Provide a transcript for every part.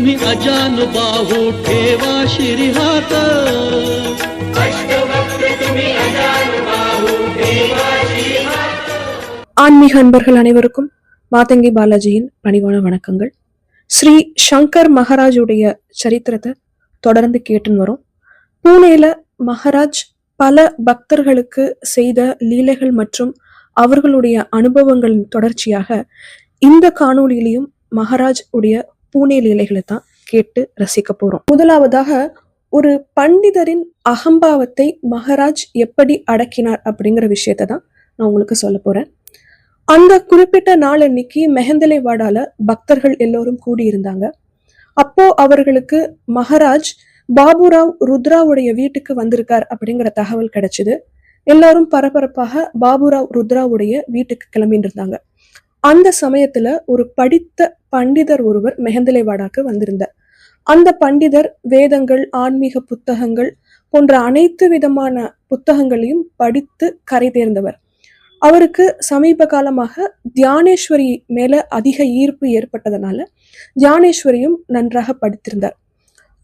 तुम्ही अजानुबाहू ठेवा शिरी हात. ஆன்மீக அன்பர்கள் அனைவருக்கும் மாதங்கி பாலாஜியின் பணிவான வணக்கங்கள். ஸ்ரீ சங்கர் மகாராஜுடைய சரித்திரத்தை தொடர்ந்து கேட்டுன்னு வரும். பூனேல மகாராஜ் பல பக்தர்களுக்கு செய்த லீலைகள் மற்றும் அவர்களுடைய அனுபவங்களின் தொடர்ச்சியாக இந்த காணொளியிலையும் மகாராஜ் உடைய பூனே லீலைகளை தான் கேட்டு ரசிக்க போறோம். முதலாவதாக ஒரு பண்டிதரின் அகம்பாவத்தை மகாராஜ் எப்படி அடக்கினார் அப்படிங்கிற விஷயத்தை தான் நான் உங்களுக்கு சொல்ல போறேன். அந்த குறிப்பிட்ட நாள் அன்னைக்கு மெஹந்தலேவாடால பக்தர்கள் எல்லோரும் கூடியிருந்தாங்க. அப்போ அவர்களுக்கு மகாராஜ் பாபுராவ் ருத்ராவுடைய வீட்டுக்கு வந்திருக்கார் அப்படிங்கிற தகவல் கிடைச்சது. எல்லாரும் பரபரப்பாக பாபுராவ் ருத்ராவுடைய வீட்டுக்கு கிளம்பிட்டு இருந்தாங்க. அந்த சமயத்துல ஒரு படித்த பண்டிதர் ஒருவர் மெஹந்தலேவாடாக்கு வந்திருந்தார். அந்த பண்டிதர் வேதங்கள், ஆன்மீக புத்தகங்கள் போன்ற அனைத்து விதமான புத்தகங்களையும் படித்து கரை தேர்ந்தவர். அவருக்கு சமீப காலமாக தியானேஸ்வரி மேல அதிக ஈர்ப்பு ஏற்பட்டதனால தியானேஸ்வரியும் நன்றாக படித்திருந்தார்.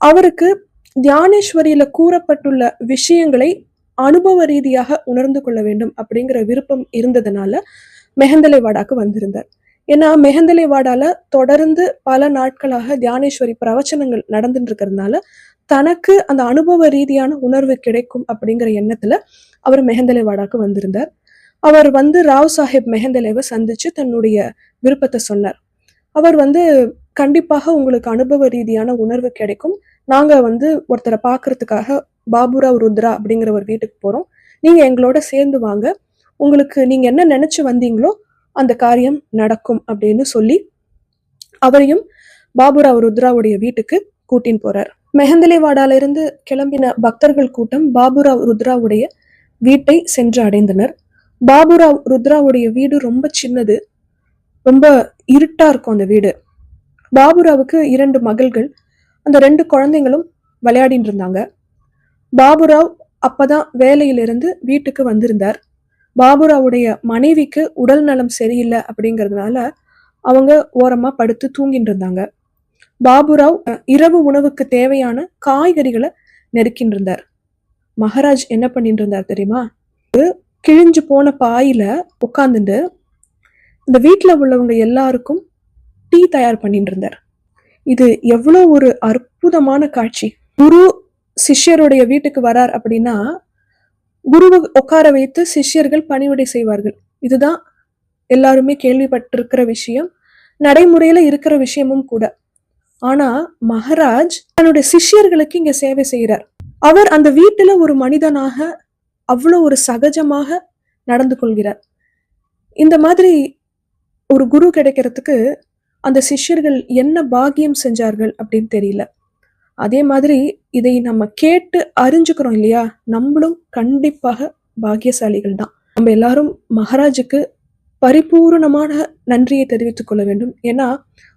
அவருக்கு தியானேஸ்வரியில கூறப்பட்டுள்ள விஷயங்களை அனுபவ ரீதியாக உணர்ந்து கொள்ள வேண்டும் அப்படிங்கிற விருப்பம் இருந்ததுனால மெஹந்தலேவாடாக்கு வந்திருந்தார். ஏன்னா மெஹந்தலேவாடால தொடர்ந்து பல நாட்களாக தியானேஸ்வரி பிரவச்சனங்கள் நடந்துட்டு இருக்கிறதுனால தனக்கு அந்த அனுபவ ரீதியான உணர்வு கிடைக்கும் அப்படிங்கிற எண்ணத்துல அவர் மெஹந்தலேவாடாக்கு வந்திருந்தார். அவர் வந்து ராவ் சாஹேப் மெஹந்தலேவை சந்திச்சு தன்னுடைய விருப்பத்தை சொன்னார். அவர் வந்து கண்டிப்பாக உங்களுக்கு அனுபவ ரீதியான உணர்வு கிடைக்கும், நாங்க வந்து ஒருத்தரை பாக்குறதுக்காக பாபுராவ் ருத்ரா அப்படிங்கிற ஒரு வீட்டுக்கு போறோம், நீங்க எங்களோட சேர்ந்து வாங்க, உங்களுக்கு நீங்க என்ன நினைச்சு வந்தீங்களோ அந்த காரியம் நடக்கும் அப்படின்னு சொல்லி அவரையும் பாபுராவ் ருத்ராவுடைய வீட்டுக்கு கூட்டின்னு போறார். மெஹந்தலேவாடால இருந்து கிளம்பின பக்தர்கள் கூட்டம் பாபுராவ் ருத்ராவுடைய வீட்டை சென்று அடைந்தனர். பாபுராவ் ருத்ராவுடைய வீடு ரொம்ப சின்னது, ரொம்ப இருட்டா இருக்கும் அந்த வீடு. பாபுராவுக்கு 2 மகள்கள், அந்த 2 குழந்தைங்களும் விளையாடிட்டு இருந்தாங்க. பாபுராவ் அப்பதான் வேலையிலிருந்து வீட்டுக்கு வந்திருந்தார். பாபுராவுடைய மனைவிக்கு உடல் நலம் சரியில்லை அப்படிங்கிறதுனால அவங்க ஓரமா படுத்து தூங்கிட்டு இருந்தாங்க. பாபுராவ் இரவு உணவுக்கு தேவையான காய்கறிகளை நெருக்கின்னு இருந்தார். மகாராஜ் என்ன பண்ணிட்டு இருந்தார் தெரியுமா? கிழிஞ்சு போன பாயில உட்காந்துட்டு இந்த வீட்டுல உள்ளவங்க எல்லாருக்கும் டீ தயார் பண்ணிட்டு இருந்தார். இது எவ்வளவு ஒரு அற்புதமான காட்சி. குரு சிஷ்யருடைய வீட்டுக்கு வரார் அப்படின்னா குருவை உட்கார வைத்து சிஷ்யர்கள் பணிவிடை செய்வார்கள். இதுதான் எல்லாருமே கேள்விப்பட்டிருக்கிற விஷயம், நடைமுறையில இருக்கிற விஷயமும் கூட. ஆனா மகாராஜ் தன்னுடைய சிஷ்யர்களுக்கு இங்க சேவை செய்கிறார். அவர் அந்த வீட்டுல ஒரு மனிதனாக அவ்வளவு ஒரு சகஜமாக நடந்து கொள்கிறார். இந்த மாதிரி ஒரு குரு கிடைக்கிறதுக்கு அந்த சிஷ்யர்கள் என்ன பாக்கியம் செஞ்சார்கள் அப்படின்னு தெரியல. அதே மாதிரி இதை நம்ம கேட்டு அறிஞ்சுக்கிறோம் இல்லையா, நம்மளும் கண்டிப்பாக பாக்கியசாலிகள் தான். நம்ம எல்லாரும் மகாராஜுக்கு பரிபூர்ணமான நன்றியை தெரிவித்துக் கொள்ள வேண்டும். ஏன்னா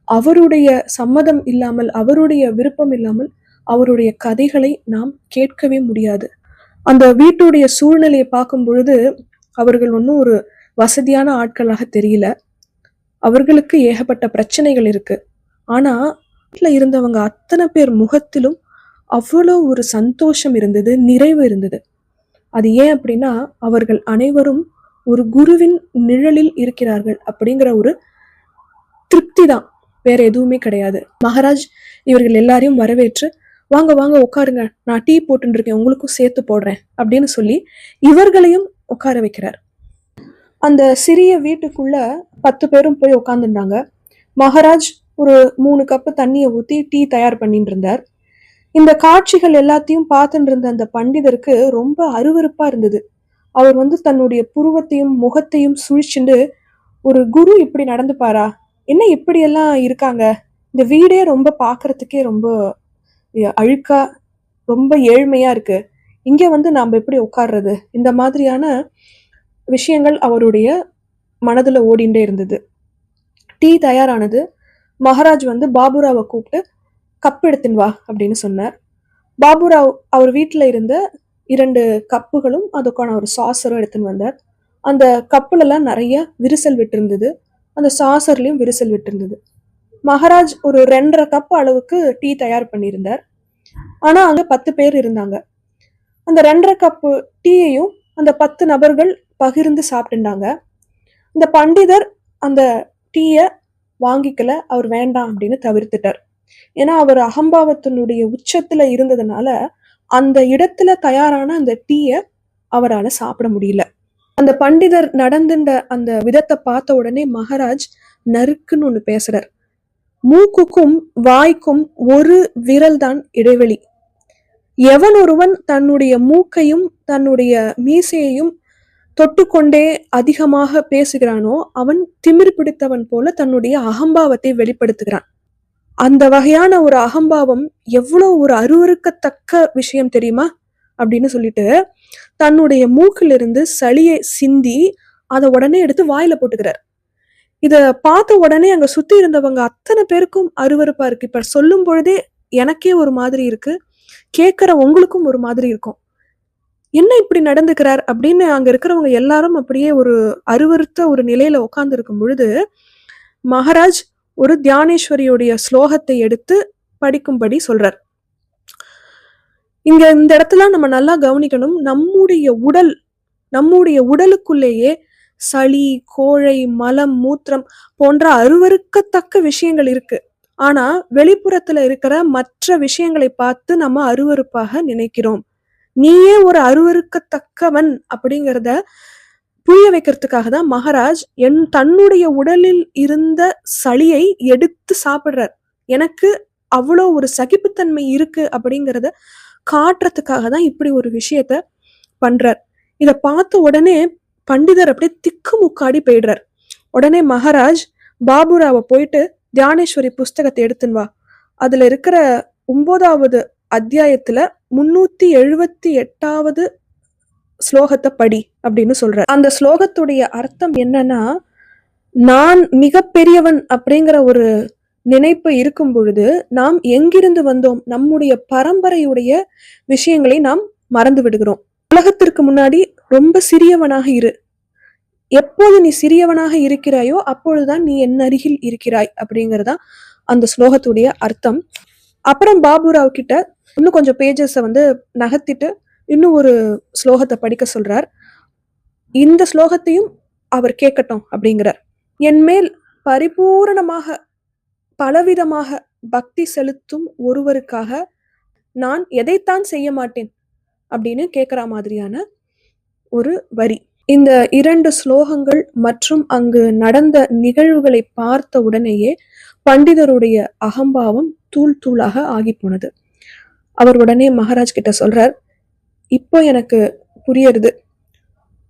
அவருடைய சம்மதம் இல்லாமல், அவருடைய விருப்பம் இல்லாமல் அவருடைய கதைகளை நாம் கேட்கவே முடியாது. அந்த வீட்டுடைய சூழ்நிலையை பார்க்கும் பொழுது அவர்கள் ஒன்றும் ஒரு வசதியான ஆட்களாக தெரியல. அவர்களுக்கு ஏகப்பட்ட பிரச்சனைகள் இருக்கு. ஆனா வீட்டுல இருந்தவங்க அத்தனை பேர் முகத்திலும் அவ்வளோ ஒரு சந்தோஷம் இருந்தது, நிறைவு இருந்தது. அது ஏன் அப்படின்னா அவர்கள் அனைவரும் ஒரு குருவின் நிழலில் இருக்கிறார்கள் அப்படிங்கிற ஒரு திருப்தி தான், வேற எதுவுமே கிடையாது. மகாராஜ் இவர்கள் எல்லாரையும் வரவேற்று வாங்க வாங்க உட்காருங்க, நான் டீ போட்டுன்னு இருக்கேன், உங்களுக்கும் சேர்த்து போடுறேன் அப்படின்னு சொல்லி இவர்களையும் உட்கார வைக்கிறார். அந்த சிறிய வீட்டுக்குள்ள 10 பேரும் போய் உட்காந்துருந்தாங்க. மகாராஜ் ஒரு 3 கப்பு தண்ணியை ஊத்தி டீ தயார் பண்ணிட்டு இருந்தார். இந்த காட்சிகள் எல்லாத்தையும் பார்த்துட்டு இருந்த அந்த பண்டிதருக்கு ரொம்ப அருவருப்பா இருந்தது. அவர் வந்து தன்னுடைய புருவத்தையும் முகத்தையும் சுழிச்சுண்டு, ஒரு குரு இப்படி நடந்துப்பாரா, என்ன இப்படியெல்லாம் இருக்காங்க, இந்த வீடே ரொம்ப பாக்குறதுக்கே ரொம்ப அழுக்கா ரொம்ப ஏழ்மையா இருக்கு, இங்க வந்து நாம எப்படி உட்கார்றது, இந்த மாதிரியான விஷயங்கள் அவருடைய மனதுல ஓடிண்டே இருந்தது. டீ தயாரானது. மகாராஜ் வந்து பாபுராவை கூப்பிட்டு கப் எடுத்துன்னு வா அப்படின்னு சொன்னார். பாபுராவ் அவர் வீட்டுல இருந்த 2 கப்புகளும் அதுக்கான ஒரு சாசரும் எடுத்துன்னு வந்தார். அந்த கப்புல எல்லாம் நிறைய விரிசல் விட்டு இருந்தது, அந்த சாசர்லயும் விரிசல் விட்டு இருந்தது. மகாராஜ் ஒரு 2.5 கப் அளவுக்கு டீ தயார் பண்ணியிருந்தார். ஆனா அங்க 10 பேர் இருந்தாங்க. அந்த 2.5 கப்பு டீயையும் அந்த 10 நபர்கள் பகிர்ந்து சாப்பிட்டுட்டாங்க. இந்த பண்டிதர் அந்த டீய வாங்கிக்கல, அவர் வேண்டாம் அப்படின்னு தவிர்த்துட்டார். ஏன்னா அவர் அகம்பாவத்தினுடைய உச்சத்துல இருந்ததுனால அந்த இடத்துல தயாரான அந்த டீய அவரால சாப்பிட முடியல. அந்த பண்டிதர் நடந்துட்ட அந்த விதத்தை பார்த்த உடனே மகாராஜ் நறுக்குன்னு ஒண்ணு பேசுறார். மூக்குக்கும் வாய்க்கும் ஒரு விரல் தான் இடைவெளி. எவன் ஒருவன் தன்னுடைய மூக்கையும் தன்னுடைய மீசையையும் தொட்டுக்கொண்டே அதிகமாக பேசுகிறானோ அவன் திமிர் பிடித்தவன் போல தன்னுடைய அகம்பாவத்தை வெளிப்படுத்துகிறான். அந்த வகையான ஒரு அகம்பாவம் எவ்வளவு ஒரு அருவருக்கத்தக்க விஷயம் தெரியுமா அப்படின்னு சொல்லிட்டு தன்னுடைய மூக்கிலிருந்து சளியை சிந்தி அதை உடனே எடுத்து வாயில போட்டுக்கிறார். இத பார்த்த உடனே அங்க சுத்தி இருந்தவங்க அத்தனை பேருக்கும் அருவருப்பா இருக்கு. இப்ப சொல்லும் பொழுதே எனக்கே ஒரு மாதிரி இருக்கு, கேட்கிற உங்களுக்கும் ஒரு மாதிரி இருக்கும். என்ன இப்படி நடந்துக்கிறார் அப்படின்னு அங்க இருக்கிறவங்க எல்லாரும் அப்படியே ஒரு அருவருத்த ஒரு நிலையில உட்கார்ந்து இருக்கும் பொழுது மகாராஜ் ஒரு தியானேஸ்வரியுடைய ஸ்லோகத்தை எடுத்து படிக்கும்படி சொல்றார். இங்க இந்த இடத்துல நம்ம நல்லா கவனிக்கணும். நம்முடைய உடலுக்குள்ளேயே சளி, கோழை, மலம், மூத்திரம் போன்ற அருவருக்கத்தக்க விஷயங்கள் இருக்கு. ஆனா வெளிப்புறத்துல இருக்கிற மற்ற விஷயங்களை பார்த்து நம்ம அருவருப்பாக நினைக்கிறோம். நீயே ஒரு அருவருக்கத்தக்கவன் அப்படிங்கிறத புரிய வைக்கிறதுக்காக தான் மகாராஜ் தன்னுடைய உடலில் இருந்த சளியை எடுத்து சாப்பிடுறார். எனக்கு அவ்வளோ ஒரு சகிப்புத்தன்மை இருக்கு அப்படிங்கிறத காட்டுறதுக்காக தான் இப்படி ஒரு விஷயத்த பண்றார். இத பார்த்த உடனே பண்டிதர் அப்படியே திக்கு முக்காடி போயிடுறார். உடனே மகாராஜ் பாபுராவை போயிட்டு தியானேஸ்வரி புஸ்தகத்தை எடுத்துன்னு வா, அதுல இருக்கிற 9வது அத்தியாயத்துல 378வது ஸ்லோகத்தை படி அப்படின்னு சொல்ற. அந்த ஸ்லோகத்துடைய அர்த்தம் என்னன்னா, நான் மிக பெரியவன் அப்படிங்கிற ஒரு நினைப்பு இருக்கும் பொழுது நாம் எங்கிருந்து வந்தோம், நம்முடைய பரம்பரையுடைய விஷயங்களை நாம் மறந்து விடுகிறோம். உலகத்திற்கு முன்னாடி ரொம்ப சிறியவனாக இரு. எப்போது நீ சிறியவனாக இருக்கிறாயோ அப்பொழுதுதான் நீ என் அருகில் இருக்கிறாய் அப்படிங்கறதா அந்த ஸ்லோகத்துடைய அர்த்தம். அப்புறம் பாபுராவ் கிட்ட இன்னும் கொஞ்சம் பேஜஸை நகர்த்திட்டு இன்னும் ஒரு ஸ்லோகத்தை படிக்க சொல்றார். இந்த ஸ்லோகத்தையும் அவர் கேட்கட்டும் அப்படிங்கிறார். என் மேல் பரிபூரணமாக பலவிதமாக பக்தி செலுத்தும் ஒருவருக்காக நான் எதைத்தான் செய்ய மாட்டேன் அப்படின்னு கேட்கிற மாதிரியான ஒரு வரி. இந்த 2 ஸ்லோகங்கள் மற்றும் அங்கு நடந்த நிகழ்வுகளை பார்த்த உடனேயே பண்டிதருடைய அகம்பாவம் தூள் தூளாக ஆகி போனது. அவர் உடனே மகாராஜ் கிட்ட சொல்றார், இப்போ எனக்கு புரியுது,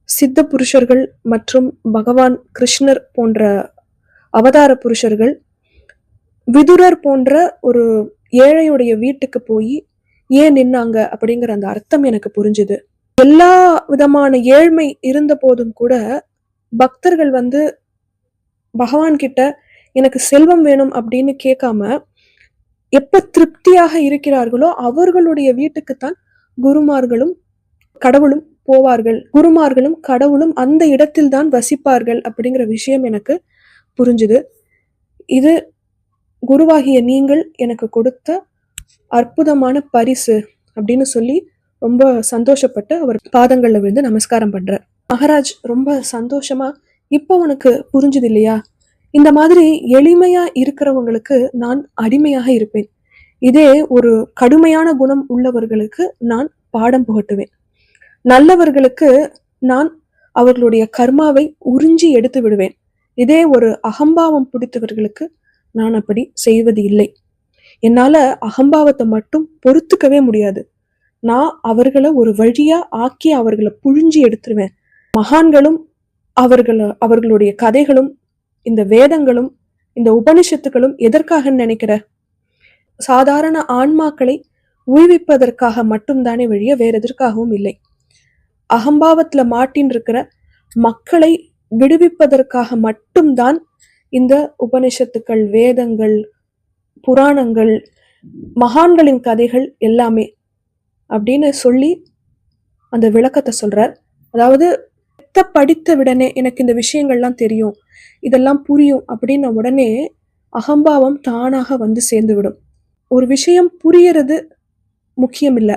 சித்த புருஷர்கள் மற்றும் பகவான் கிருஷ்ணர் போன்ற அவதார புருஷர்கள் விதுரர் போன்ற ஒரு ஏழையுடைய வீட்டுக்கு போய் ஏன் நின்னாங்க அப்படிங்கிற அந்த அர்த்தம் எனக்கு புரிஞ்சுது. எல்லா விதமான ஏழ்மை இருந்த போதும் கூட பக்தர்கள் பகவான் கிட்ட எனக்கு செல்வம் வேணும் அப்படின்னு கேட்காம எப்ப திருப்தியாக இருக்கிறார்களோ அவர்களுடைய வீட்டுக்குத்தான் குருமார்களும் கடவுளும் போவார்கள். குருமார்களும் கடவுளும் அந்த இடத்தில் தான் வசிப்பார்கள் அப்படிங்கிற விஷயம் எனக்கு புரிஞ்சுது. இது குருவாகிய நீங்கள் எனக்கு கொடுத்த அற்புதமான பரிசு அப்படின்னு சொல்லி ரொம்ப சந்தோஷப்பட்டு அவர் பாதங்கள்ல விழுந்து நமஸ்காரம் பண்றார். மகாராஜ் ரொம்ப சந்தோஷமா, இப்போ உனக்கு புரிஞ்சுது இல்லையா, இந்த மாதிரி எளிமையா இருக்கிறவங்களுக்கு நான் அடிமையாக இருப்பேன், இதே ஒரு கடுமையான குணம் உள்ளவர்களுக்கு நான் பாடம் புகட்டுவேன், நல்லவர்களுக்கு நான் அவர்களுடைய கர்மாவை உறிஞ்சி எடுத்து விடுவேன், இதே ஒரு அகம்பாவம் பிடித்தவர்களுக்கு நான் அப்படி செய்வது இல்லை. என்னால அகம்பாவத்தை மட்டும் பொறுத்துக்கவே முடியாது. நான் அவர்களை ஒரு வழியா ஆக்கி அவர்களை புழிஞ்சி எடுத்துருவேன். மகான்களும் அவர்களுடைய கதைகளும் இந்த வேதங்களும் இந்த உபனிஷத்துக்களும் எதற்காக நினைக்கிற, சாதாரண ஆன்மாக்களை உய்விப்பதற்காக மட்டும்தானே வழிய வேற எதற்காகவும் இல்லை. அகம்பாவத்துல மாட்டின் இருக்கிற மக்களை விடுவிப்பதற்காக மட்டும்தான் இந்த உபனிஷத்துக்கள், வேதங்கள், புராணங்கள், மகான்களின் கதைகள் எல்லாமே அப்படின்னு சொல்லி அந்த விளக்கத்தை சொல்றார். அதாவது படித்த உடனே எனக்கு இந்த விஷயங்கள்லாம் தெரியும், இதெல்லாம் புரியும் அப்படின்ன உடனே அகம்பாவம் தானாக வந்து சேர்ந்துவிடும். ஒரு விஷயம் புரியறது முக்கியம் இல்ல.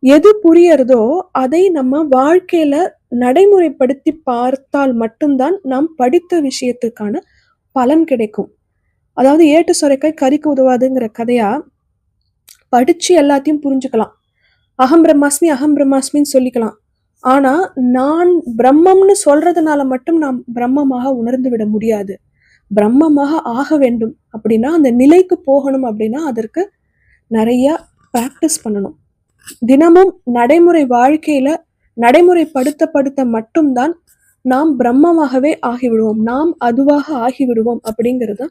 எது புரியறதோ அதை நம்ம வாழ்க்கையில நடைமுறைப்படுத்தி பார்த்தால் மட்டும்தான் நாம் படித்த விஷயத்துக்கான பலன் கிடைக்கும். அதாவது ஏட்டு சுரைக்காய் கறிக்கு உதவாதுங்கிற கதையா படிச்சு எல்லாத்தையும் புரிஞ்சுக்கலாம். அகம் பிரம்மாஸ்மின்னு சொல்லிக்கலாம். ஆனா நான் பிரம்மம்னு சொல்றதுனால மட்டும் நாம் பிரம்மமாக உணர்ந்து விட முடியாது. பிரம்மமாக ஆக வேண்டும் அப்படின்னா, அந்த நிலைக்கு போகணும் அப்படின்னா அதற்கு நிறைய பிராக்டிஸ் பண்ணணும். தினமும் நடைமுறை வாழ்க்கையில நடைமுறைப்படுத்த மட்டும்தான் நாம் பிரம்மமாகவே ஆகிவிடுவோம், நாம் அதுவாக ஆகிவிடுவோம். அப்படிங்கிறது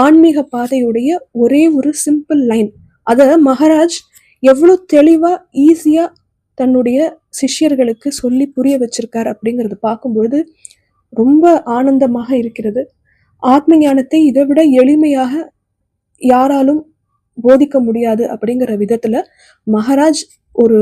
ஆன்மீக பாதையுடைய ஒரே ஒரு சிம்பிள் லைன். அத மகாராஜ் எவ்வளவு தெளிவா ஈஸியா தன்னுடைய சிஷ்யர்களுக்கு சொல்லி புரிய வச்சிருக்காரு அப்படிங்கிறது பார்க்கும்பொழுது ரொம்ப ஆனந்தமாக இருக்கிறது. ஆத்ம ஞானத்தை இதை விட எளிமையாக யாராலும் போதிக்க முடியாது அப்படிங்கிற விதத்துல மகாராஜ் ஒரு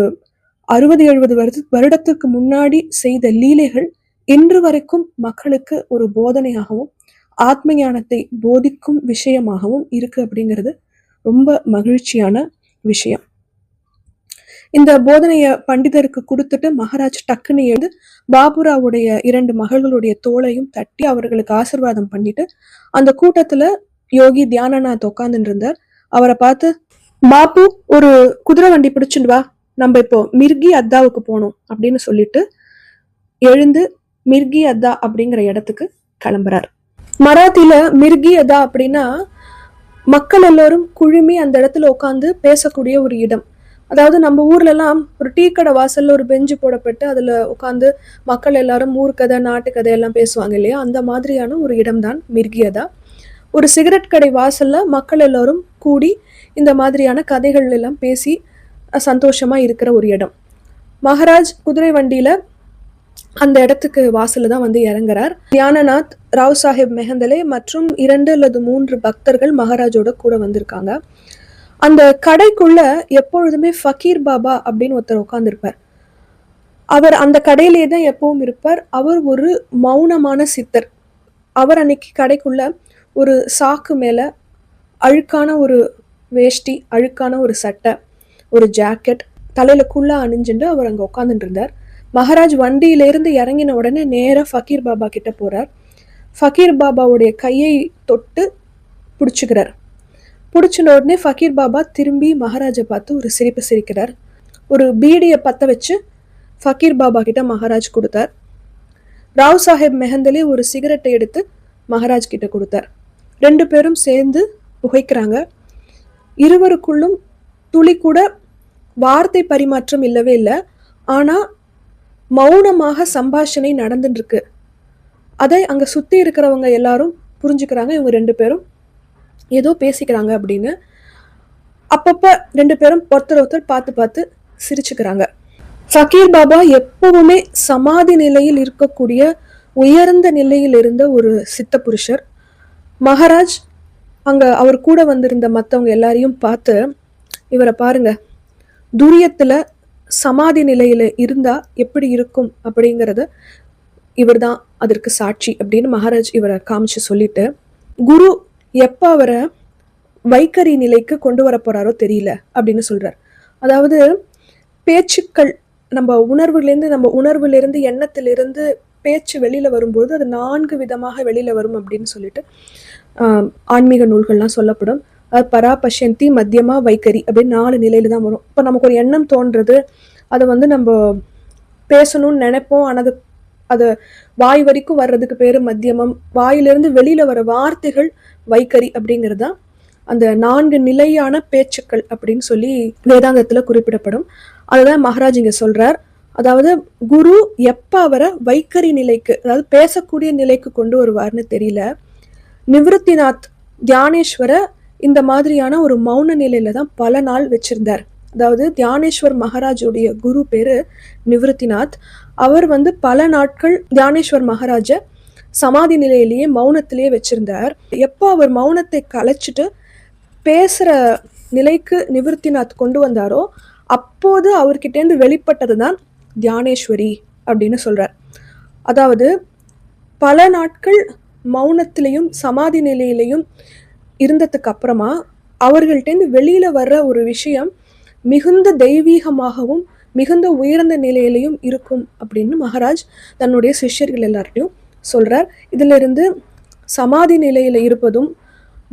60-70 வருடத்துக்கு முன்னாடி செய்த லீலைகள் இன்று வரைக்கும் மக்களுக்கு ஒரு போதனையாகவும் ஆத்ம ஞானத்தை போதிக்கும் விஷயமாகவும் இருக்கு அப்படிங்கிறது ரொம்ப மகிழ்ச்சியான விஷயம். இந்த போதனைய பண்டிதருக்கு கொடுத்துட்டு மகாராஜ் டக்குன்னு எழுந்து பாபுராவுடைய 2 மகள்களுடைய தோளையும் தட்டி அவர்களுக்கு ஆசிர்வாதம் பண்ணிட்டு அந்த கூட்டத்துல யோகி தியானநாத் உட்கார்ந்துட்டு இருந்தார். அவரை பார்த்து, பாபு ஒரு குதிரை வண்டி பிடிச்சுட்டு வா, நம்ம இப்போ மிர்கி அத்தாவுக்கு போகணும் அப்படின்னு சொல்லிட்டு எழுந்து மிர்கி அத்தா அப்படிங்கிற இடத்துக்கு கிளம்புறார். மராத்தில மிர்கி அத்தா அப்படின்னா மக்கள் எல்லோரும் குழுமி அந்த இடத்துல உட்காந்து பேசக்கூடிய ஒரு இடம். அதாவது நம்ம ஊர்ல எல்லாம் ஒரு டீ கடை வாசல்ல ஒரு பெஞ்சு போடப்பட்டு அதுல உட்காந்து மக்கள் எல்லாரும் ஊர்க்கதை நாட்டுக்கதை எல்லாம் பேசுவாங்க இல்லையா, அந்த மாதிரியான ஒரு இடம் தான் மிர்கியதா. ஒரு சிகரெட் கடை வாசல்ல மக்கள் எல்லாரும் கூடி இந்த மாதிரியான கதைகள் எல்லாம் பேசி சந்தோஷமா இருக்கிற ஒரு இடம். மகாராஜ் குதிரை வண்டியில அந்த இடத்துக்கு வாசல்ல தான் வந்து இறங்குறார். தியானநாத், ராவ் சாஹிப் மெஹந்தலே மற்றும் 2 அல்லது 3 பக்தர்கள் மகாராஜோட கூட வந்திருக்காங்க. அந்த கடைக்குள்ள எப்பொழுதுமே ஃபக்கீர் பாபா அப்படின்னு ஒருத்தர் உட்கார்ந்துருப்பார். அவர் அந்த கடையிலே தான் எப்பவும் இருப்பார். அவர் ஒரு மௌனமான சித்தர். அவர் அன்னைக்கு கடைக்குள்ள ஒரு சாக்கு மேல அழுக்கான ஒரு வேஷ்டி, அழுக்கான ஒரு சட்டை, ஒரு ஜாக்கெட், தலையில குள்ளா அணிஞ்சுட்டு அவர் அங்க உட்கார்ந்துட்டு இருந்தார். மகாராஜ் வண்டியிலிருந்து இறங்கின உடனே நேரா ஃபக்கீர் பாபா கிட்ட போறார். ஃபக்கீர் பாபாவுடைய கையை தொட்டு பிடிச்சுக்கிறார். பிடிச்சின உடனே ஃபக்கீர் பாபா திரும்பி மகாராஜை பார்த்து ஒரு சிரிப்பு சிரிக்கிறார். ஒரு பீடியை பற்ற வச்சு ஃபக்கீர் பாபா கிட்ட மகாராஜ் கொடுத்தார். ராவ் சாஹிப் மெஹந்தலே ஒரு சிகரெட்டை எடுத்து மகாராஜ் கிட்ட கொடுத்தார். 2 பேரும் சேர்ந்து புகைக்கிறாங்க. இருவருக்குள்ளும் துளி கூட வார்த்தை பரிமாற்றம் இல்லவே இல்லை. ஆனா மௌனமாக சம்பாஷணை நடந்துட்டு இருக்கு. அதை அங்க சுத்தி இருக்கிறவங்க எல்லாரும் புரிஞ்சுக்கிறாங்க, இவங்க 2 பேரும் ஏதோ பேசிக்கிறாங்க அப்படின்னு. அப்பப்ப 2 பேரும் ஒருத்தர் பார்த்து பார்த்து சிரிச்சுக்கிறாங்க. ஃபக்கீர் பாபா எப்பவுமே சமாதி நிலையில் இருக்கக்கூடிய உயர்ந்த நிலையில் இருந்த ஒரு சித்த புருஷர். மகாராஜ் அங்க அவர் கூட வந்திருந்த மற்றவங்க எல்லாரையும் பார்த்து, இவரை பாருங்க, துரியத்துல சமாதி நிலையில இருந்தா எப்படி இருக்கும் அப்படிங்கிறத இவர் தான் அதற்கு சாட்சி அப்படின்னு மகாராஜ் இவரை காமிச்சு சொல்லிட்டு, குரு எப்ப அவரை வைக்கரி நிலைக்கு கொண்டு வர போறாரோ தெரியல அப்படின்னு சொல்றார். அதாவது பேச்சுக்கள் நம்ம உணர்வுலேருந்து எண்ணத்திலிருந்து பேச்சு வெளியில வரும்போது அது 4 விதமாக வெளியில வரும் அப்படின்னு சொல்லிட்டு ஆன்மீக நூல்கள்லாம் சொல்லப்படும். அது பரா, பஷ்யந்தி, மத்தியமா, வைக்கரி அப்படின்னு 4 நிலையில தான் வரும். இப்போ நமக்கு ஒரு எண்ணம் தோன்றது, அதை வந்து நம்ம பேசணும்னு நினைப்போம், ஆனால் அது வாய் வரைக்கும் வர்றதுக்கு பேர் மத்தியமம், வாயிலிருந்து வெளியில வர வார்த்தைகள் வைக்கரி அப்படிங்கிறது தான் அந்த 4 நிலையான பேச்சுக்கள் அப்படின்னு சொல்லி வேதாந்தத்துல குறிப்பிடப்படும். அதுதான் மகாராஜ் இங்க சொல்றார். அதாவது குரு எப்ப அவரை வைக்கரி நிலைக்கு, அதாவது பேசக்கூடிய நிலைக்கு கொண்டு வருவார்னு தெரியல. நிவிருத்திநாத் தியானேஸ்வர இந்த மாதிரியான ஒரு மௌன நிலையில தான் பல நாள் வச்சிருந்தார். அதாவது தியானேஸ்வர் மகாராஜுடைய குரு பேரு நிவிருத்திநாத். அவர் வந்து பல நாட்கள் தியானேஸ்வர் மகாராஜ சமாதி நிலையிலேயே மௌனத்திலேயே வச்சிருந்தார். எப்போ அவர் மௌனத்தை கலைச்சிட்டு பேசுற நிலைக்கு நிவிருத்திநாத் கொண்டு வந்தாரோ அப்போது அவர்கிட்டேருந்து வெளிப்பட்டது தான் தியானேஸ்வரி அப்படின்னு சொல்றார். அதாவது பல நாட்கள் மௌனத்திலையும் சமாதி நிலையிலையும் இருந்ததுக்கு அப்புறமா அவர்கள்ட்டேருந்து வெளியில வர்ற ஒரு விஷயம் மிகுந்த தெய்வீகமாகவும் மிகுந்த உயர்ந்த நிலையிலையும் இருக்கும் அப்படின்னு மகாராஜ் தன்னுடைய சிஷ்யர்கள் எல்லார்ட்டையும் சொல்றார். இதுல இருந்து சமாதி நிலையில இருப்பதும்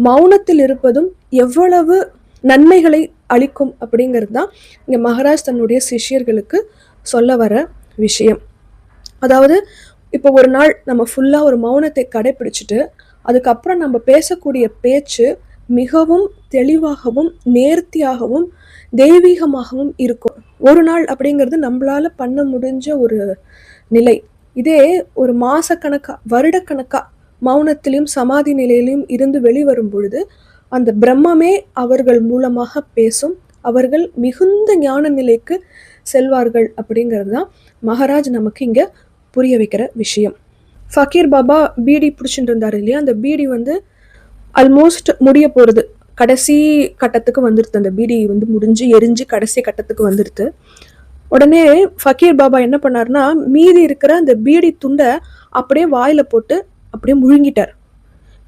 மௌனத்தில் இருப்பதும் எவ்வளவு நன்மைகளை அளிக்கும் அப்படிங்கிறது தான் இங்க மகாராஜ் தன்னுடைய சிஷ்யர்களுக்கு சொல்ல வர விஷயம். அதாவது இப்போ ஒரு நாள் நம்ம ஃபுல்லா ஒரு மௌனத்தை கடைபிடிச்சிட்டு அதுக்கப்புறம் நம்ம பேசக்கூடிய பேச்சு மிகவும் தெளிவாகவும் நேர்த்தியாகவும் தெய்வீகமாகவும் இருக்கும். ஒரு நாள் அப்படிங்கிறது நம்மளால பண்ண முடிஞ்ச ஒரு நிலை. இதே ஒரு மாசக்கணக்கா வருடக்கணக்கா மௌனத்திலையும் சமாதி நிலையிலையும் இருந்து வெளிவரும் பொழுது அந்த பிரம்மமே அவர்கள் மூலமாக பேசும், அவர்கள் மிகுந்த ஞான நிலைக்கு செல்வார்கள் அப்படிங்கிறது தான் மகாராஜ் நமக்கு இங்க புரிய வைக்கிற விஷயம். ஃபக்கீர் பாபா பீடி பிடிச்சிட்டு இருந்தாரு இல்லையா, அந்த பீடி ஆல்மோஸ்ட் முடிய போறது, கடைசி கட்டத்துக்கு வந்துருது. அந்த பீடி முடிஞ்சு எரிஞ்சு கடைசி கட்டத்துக்கு வந்துருது. உடனே ஃபக்கீர் பாபா என்ன பண்ணாருன்னா மீதி இருக்கிற அந்த பீடி துண்டை அப்படியே வாயில போட்டு அப்படியே முழுங்கிட்டார்.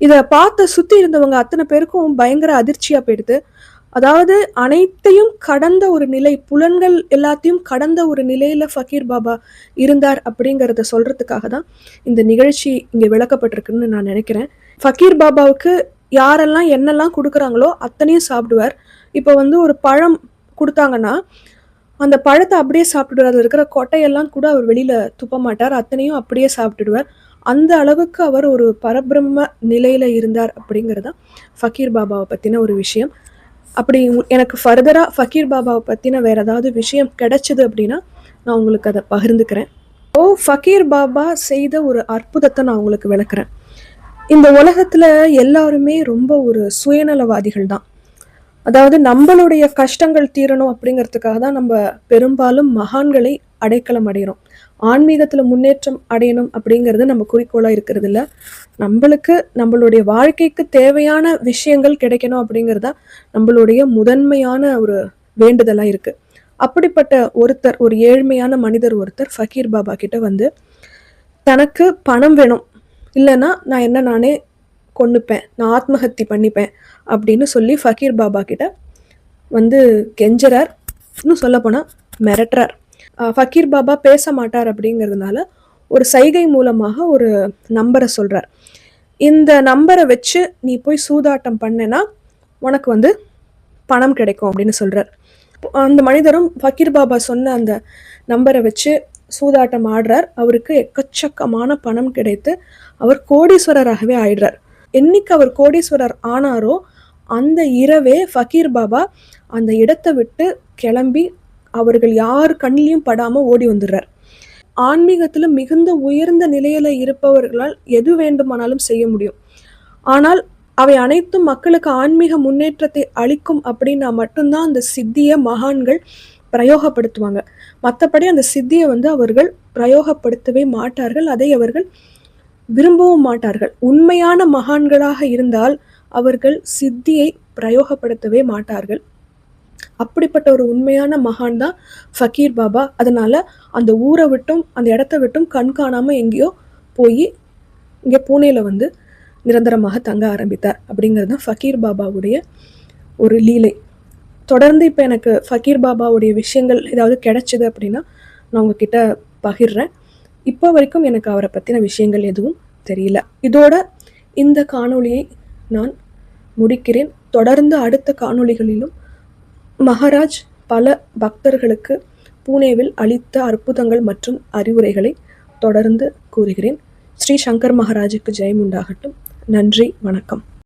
இதை பார்த்து சுத்தி இருந்தவங்க அத்தனை பேருக்கும் பயங்கர அதிர்ச்சியா போயிடுது. அதாவது அனைத்தையும் கடந்த ஒரு நிலை, புலன்கள் எல்லாத்தையும் கடந்த ஒரு நிலையில ஃபக்கீர் பாபா இருந்தார் அப்படிங்கிறத சொல்றதுக்காக தான் இந்த நிகழ்ச்சி இங்க விளக்கப்பட்டிருக்குன்னு நான் நினைக்கிறேன். ஃபக்கீர் பாபாவுக்கு யாரெல்லாம் என்னெல்லாம் கொடுக்குறாங்களோ அத்தனையும் சாப்பிடுவார். இப்போ ஒரு பழம் கொடுத்தாங்கன்னா அந்த பழத்தை அப்படியே சாப்பிட்டுடுவார். அதில் இருக்கிற கொட்டையெல்லாம் கூட அவர் வெளியில துப்ப மாட்டார், அத்தனையும் அப்படியே சாப்பிட்டுடுவார். அந்த அளவுக்கு அவர் ஒரு பரபிரம்ம நிலையில இருந்தார் அப்படிங்கிறதா ஃபக்கீர் பாபாவை பத்தின ஒரு விஷயம். அப்படி எனக்கு ஃபர்தரா ஃபக்கீர் பாபாவை பத்தின வேற ஏதாவது விஷயம் கிடைச்சது அப்படின்னா நான் உங்களுக்கு அதை பகிர்ந்துக்கிறேன். ஃபக்கீர் பாபா செய்த ஒரு அற்புதத்தை நான் உங்களுக்கு விளக்குறேன். இந்த உலகத்துல எல்லாருமே ரொம்ப ஒரு சுயநலவாதிகள் தான். அதாவது நம்மளுடைய கஷ்டங்கள் தீரணும் அப்படிங்கிறதுக்காக தான் நம்ம பெரும்பாலும் மகான்களை அடைக்கலம் அடைகிறோம். ஆன்மீகத்துல முன்னேற்றம் அடையணும் அப்படிங்கிறது நம்ம குறிக்கோளா இருக்கிறது இல்லை. நம்மளுக்கு நம்மளுடைய வாழ்க்கைக்கு தேவையான விஷயங்கள் கிடைக்கணும் அப்படிங்கிறதா நம்மளுடைய முதன்மையான ஒரு வேண்டுதலா இருக்கு. அப்படிப்பட்ட ஒருத்தர், ஒரு ஏழ்மையான மனிதர் ஒருத்தர் ஃபக்கீர் பாபா கிட்ட தனக்கு பணம் வேணும், இல்லைன்னா நான் என்ன நானே கொன்னுப்பேன், நான் ஆத்மஹத்தி பண்ணிப்பேன் அப்படின்னு சொல்லி ஃபக்கீர் பாபா கிட்ட கெஞ்சறார். இன்னும் சொல்ல போனா மிரட்டுறார். ஃபக்கீர் பாபா பேச மாட்டார் அப்படிங்கிறதுனால ஒரு சைகை மூலமாக ஒரு நம்பரை சொல்றார். இந்த நம்பரை வச்சு நீ போய் சூதாட்டம் பண்ணனா உனக்கு பணம் கிடைக்கும் அப்படின்னு சொல்றார். அந்த மனிதரும் ஃபக்கீர் பாபா சொன்ன அந்த நம்பரை வச்சு சூதாட்டம் ஆடுறார். அவருக்கு எக்கச்சக்கமான பணம் கிடைத்து அவர் கோடீஸ்வரராகவே ஆயிடுறார். என்னைக்கு அவர் கோடீஸ்வரர் ஆனாரோ அந்த இரவே ஃபக்கீர் பாபா அந்த இடத்தை விட்டு கிளம்பி அவர்கள் யார் கண்ணிலையும் படாம ஓடி வந்துடுறார். ஆன்மீகத்துல மிகுந்த உயர்ந்த நிலையில இருப்பவர்களால் எது வேண்டுமானாலும் செய்ய முடியும். ஆனால் அவை அனைத்தும் மக்களுக்கு ஆன்மீக முன்னேற்றத்தை அளிக்கும் அப்படின்னா மட்டும்தான் அந்த சித்தியை மகான்கள் பிரயோகப்படுத்துவாங்க. மற்றபடி அந்த சித்தியை அவர்கள் பிரயோகப்படுத்தவே மாட்டார்கள், அதை அவர்கள் விரும்பவும் மாட்டார்கள். உண்மையான மகான்களாக இருந்தால் அவர்கள் சித்தியை பிரயோகப்படுத்தவே மாட்டார்கள். அப்படிப்பட்ட ஒரு உண்மையான மகான் தான் ஃபக்கீர் பாபா. அதனால அந்த ஊரை விட்டும் அந்த இடத்த விட்டும் கண் காணாம எங்கேயோ போய் இங்கே பூனேல நிரந்தரமாக தங்க ஆரம்பித்தார். அப்படிங்கிறது தான் ஃபக்கீர் பாபாவுடைய ஒரு லீலை. தொடர்ந்து இப்போ எனக்கு ஃபக்கீர் பாபாவுடைய விஷயங்கள் ஏதாவது கிடைச்சிது அப்படின்னா நான் உங்ககிட்ட பகிர்றேன். இப்போ வரைக்கும் எனக்கு அவரை பற்றின விஷயங்கள் எதுவும் தெரியல. இதோட இந்த காணொளியை நான் முடிக்கிறேன். தொடர்ந்து அடுத்த காணொளிகளிலும் மகாராஜ் பல பக்தர்களுக்கு பூனேவில் அளித்த அற்புதங்கள் மற்றும் அறிவுரைகளை தொடர்ந்து கூறுகிறேன். ஸ்ரீ சங்கர் மகாராஜுக்கு ஜெயம் உண்டாகட்டும். நன்றி, வணக்கம்.